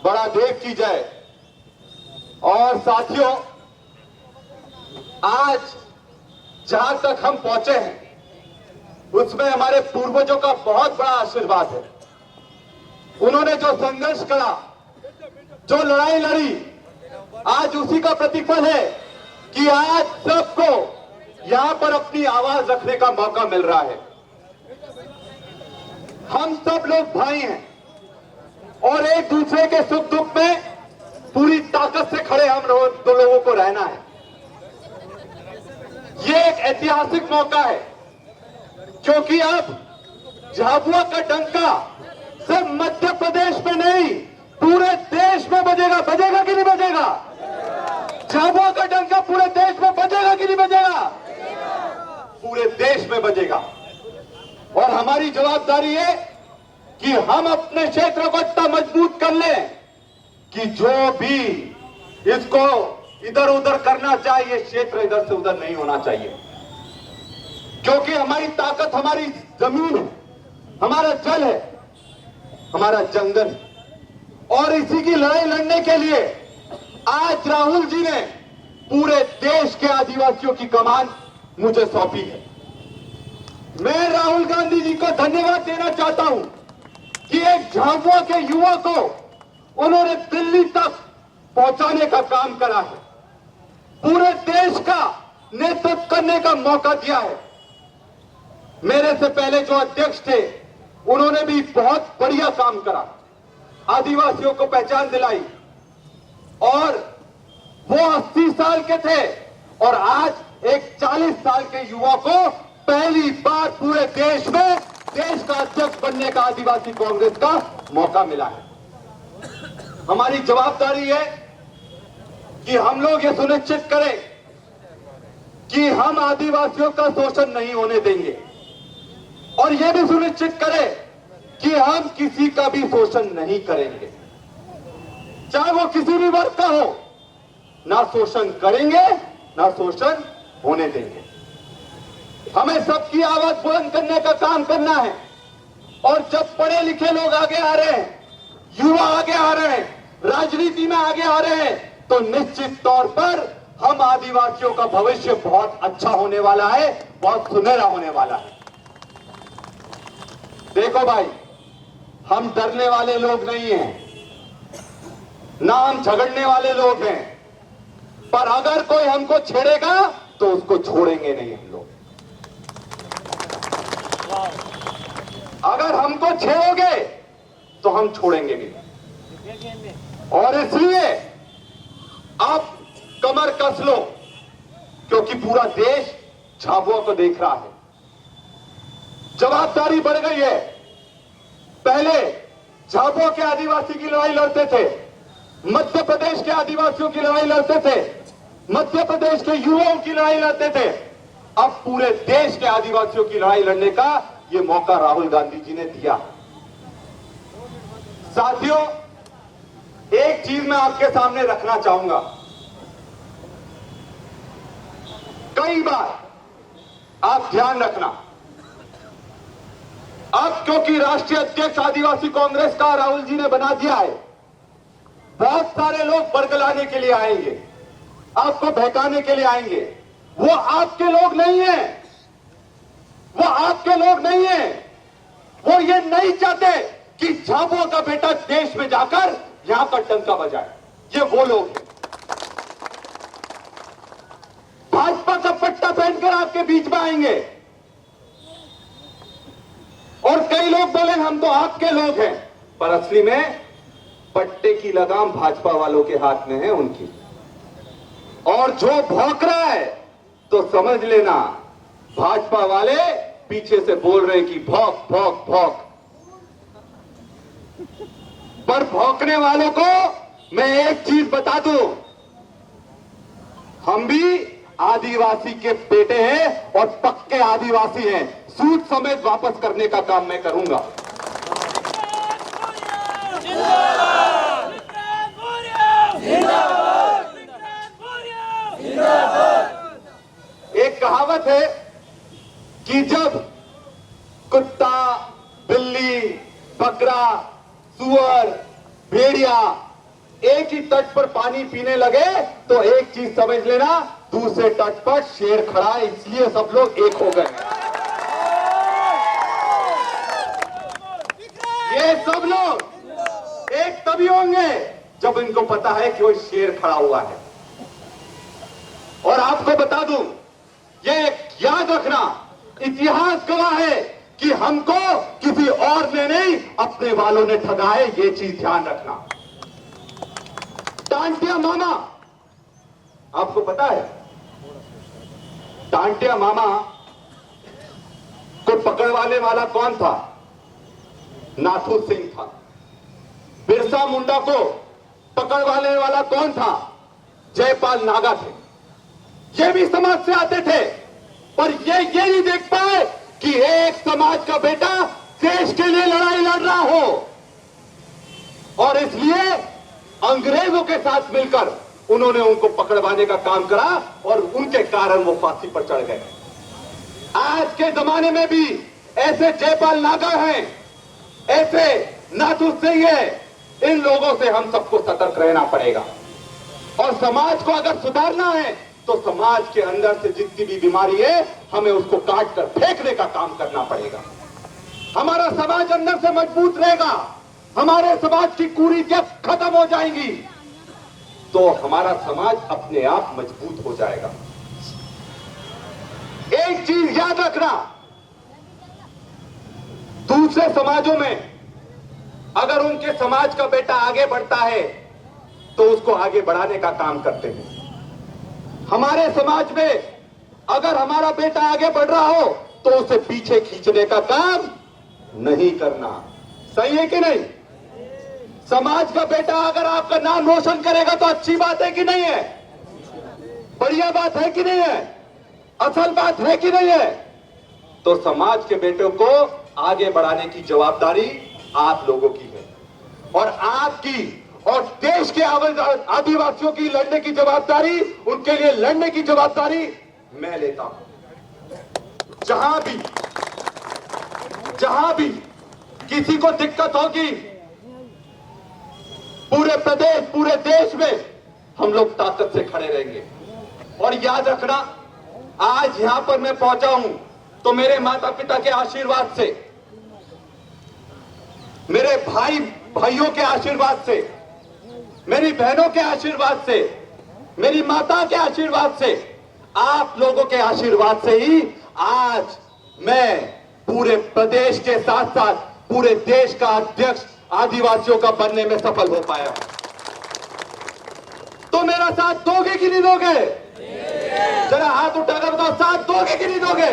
बड़ा देव की जय। और साथियों, आज जहां तक हम पहुंचे हैं उसमें हमारे पूर्वजों का बहुत बड़ा आशीर्वाद है। उन्होंने जो संघर्ष करा, जो लड़ाई लड़ी, आज उसी का प्रतिफल है कि आज सबको यहां पर अपनी आवाज रखने का मौका मिल रहा है। हम सब लोग भाई हैं और एक दूसरे के सुख दुख में पूरी ताकत से खड़े हम दो लोगों को रहना है। ये एक ऐतिहासिक मौका है क्योंकि अब झाबुआ का डंका सिर्फ मध्य प्रदेश में नहीं, पूरे देश में बजेगा। बजेगा कि नहीं बजेगा? झाबुआ का डंका पूरे देश में बजेगा कि नहीं बजेगा? पूरे देश में बजेगा। और हमारी जवाबदारी है कि हम अपने क्षेत्र को इतना मजबूत कर लें कि जो भी इसको इधर उधर करना चाहिए, क्षेत्र इधर से उधर नहीं होना चाहिए। क्योंकि हमारी ताकत हमारी जमीन है, हमारा जल है, हमारा जंगल है। और इसी की लड़ाई लड़ने के लिए आज राहुल जी ने पूरे देश के आदिवासियों की कमान मुझे सौंपी है। मैं राहुल गांधी जी को धन्यवाद देना चाहता हूं कि एक झाबुआ के युवा को उन्होंने दिल्ली तक पहुंचाने का काम करा है, पूरे देश का नेतृत्व करने का मौका दिया है। मेरे से पहले जो अध्यक्ष थे उन्होंने भी बहुत बढ़िया काम करा, आदिवासियों को पहचान दिलाई। और वो 80 साल के थे और आज एक 40 साल के युवा को पहली बार पूरे देश में देश का अध्यक्ष बनने का आदिवासी कांग्रेस का मौका मिला है। हमारी जवाबदारी है कि हम लोग ये सुनिश्चित करें कि हम आदिवासियों का शोषण नहीं होने देंगे और यह भी सुनिश्चित करें कि हम किसी का भी शोषण नहीं करेंगे, चाहे वो किसी भी वर्ग का हो। ना शोषण करेंगे, ना शोषण होने देंगे। हमें सबकी आवाज बुलंद करने का काम करना है। और जब पढ़े लिखे लोग आगे आ रहे हैं, युवा आगे आ रहे हैं, राजनीति में आगे आ रहे हैं, तो निश्चित तौर पर हम आदिवासियों का भविष्य बहुत अच्छा होने वाला है, बहुत सुनहरा होने वाला है। देखो भाई, हम डरने वाले लोग नहीं हैं, ना हम झगड़ने वाले लोग हैं, पर अगर कोई हमको छेड़ेगा तो उसको छोड़ेंगे नहीं हम लोग। अगर हमको छेड़ोगे तो हम छोड़ेंगे नहीं। और इसलिए आप कमर कस लो, क्योंकि पूरा देश झाबुआ को देख रहा है। जवाबदारी बढ़ गई है। पहले झाबुआ के आदिवासी की लड़ाई लड़ते थे, मध्य प्रदेश के आदिवासियों की लड़ाई लड़ते थे, मध्य प्रदेश के युवाओं की लड़ाई लड़ते थे। अब पूरे देश के आदिवासियों की लड़ाई लड़ने का यह मौका राहुल गांधी जी ने दिया। साथियों, एक चीज मैं आपके सामने रखना चाहूंगा। कई बार आप ध्यान रखना, अब क्योंकि राष्ट्रीय अध्यक्ष आदिवासी कांग्रेस का राहुल जी ने बना दिया है, बहुत सारे लोग बरगलाने के लिए आएंगे, आपको बहकाने के लिए आएंगे। वो आपके लोग नहीं हैं, वो आपके लोग नहीं हैं। वो ये नहीं चाहते कि झाबुआ का बेटा देश में जाकर यहां पर डंका बजाए। ये वो लोग हैं। भाजपा का पट्टा पहनकर आपके बीच में आएंगे और कई लोग बोले हम तो आपके लोग हैं, पर असली में पट्टे की लगाम भाजपा वालों के हाथ में है, उनकी। और जो भौंक रहा है तो समझ लेना भाजपा वाले पीछे से बोल रहे कि भौंक भौंक भौंक। पर भौंकने वालों को मैं एक चीज बता दूं, हम भी आदिवासी के बेटे हैं और पक्के आदिवासी हैं। सूद समेत वापस करने का काम मैं करूंगा। एक कहावत है कि जब कुत्ता, बिल्ली, बकरा, सुअर, भेड़िया एक ही तट पर पानी पीने लगे तो एक चीज समझ लेना, दूसरे तट पर शेर खड़ा है, इसलिए सब लोग एक हो गए। ये सब लोग एक तभी होंगे जब इनको पता है कि वो शेर खड़ा हुआ है। और आपको बता दूं, ये याद रखना, इतिहास गवाह है कि हमको किसी और ने नहीं, अपने वालों ने ठगा है, ये चीज ध्यान रखना। टांटिया मामा, आपको पता है टांटिया मामा को पकड़वाने वाला कौन था? नाथू सिंह था। बिरसा मुंडा को पकड़वाने वाला कौन था? जयपाल नागा थे। ये भी समाज से आते थे, पर ये नहीं देख पाए कि एक समाज का बेटा देश के लिए लड़ाई लड़ रहा हो, और इसलिए अंग्रेजों के साथ मिलकर उन्होंने उनको पकड़वाने का काम करा और उनके कारण वो फांसी पर चढ़ गए। आज के जमाने में भी ऐसे जयपाल नागा हैं, ऐसे नाथू सिंह है, इन लोगों से हम सबको सतर्क रहना पड़ेगा। और समाज को अगर सुधारना है तो समाज के अंदर से जितनी भी बीमारी है, हमें उसको काट कर फेंकने का काम करना पड़ेगा। हमारा समाज अंदर से मजबूत रहेगा, हमारे समाज की कुरीतियां खत्म हो जाएंगी, तो हमारा समाज अपने आप मजबूत हो जाएगा। एक चीज याद रखना, दूसरे समाजों में अगर उनके समाज का बेटा आगे बढ़ता है तो उसको आगे बढ़ाने का काम करते हैं। हमारे समाज में अगर हमारा बेटा आगे बढ़ रहा हो तो उसे पीछे खींचने का काम नहीं करना। सही है कि नहीं? समाज का बेटा अगर आपका नाम रोशन करेगा तो अच्छी बात है कि नहीं है? बढ़िया बात है कि नहीं है? असल बात है कि नहीं है? तो समाज के बेटों को आगे बढ़ाने की जवाबदारी आप लोगों की है, और आपकी और देश के आदिवासियों की लड़ने की जवाबदारी, उनके लिए लड़ने की जवाबदारी मैं लेता हूं। जहां भी किसी को दिक्कत होगी, पूरे प्रदेश पूरे देश में हम लोग ताकत से खड़े रहेंगे। और याद रखना, आज यहां पर मैं पहुंचा हूं तो मेरे माता पिता के आशीर्वाद से, मेरे भाइयों के आशीर्वाद से, मेरी बहनों के आशीर्वाद से, मेरी माता के आशीर्वाद से, आप लोगों के आशीर्वाद से ही आज मैं पूरे प्रदेश के साथ साथ पूरे देश का अध्यक्ष आदिवासियों का बनने में सफल हो पाया। तो मेरा साथ दोगे कि नहीं दोगे? जरा हाथ उठाकर बताओ, साथ दोगे कि नहीं दोगे?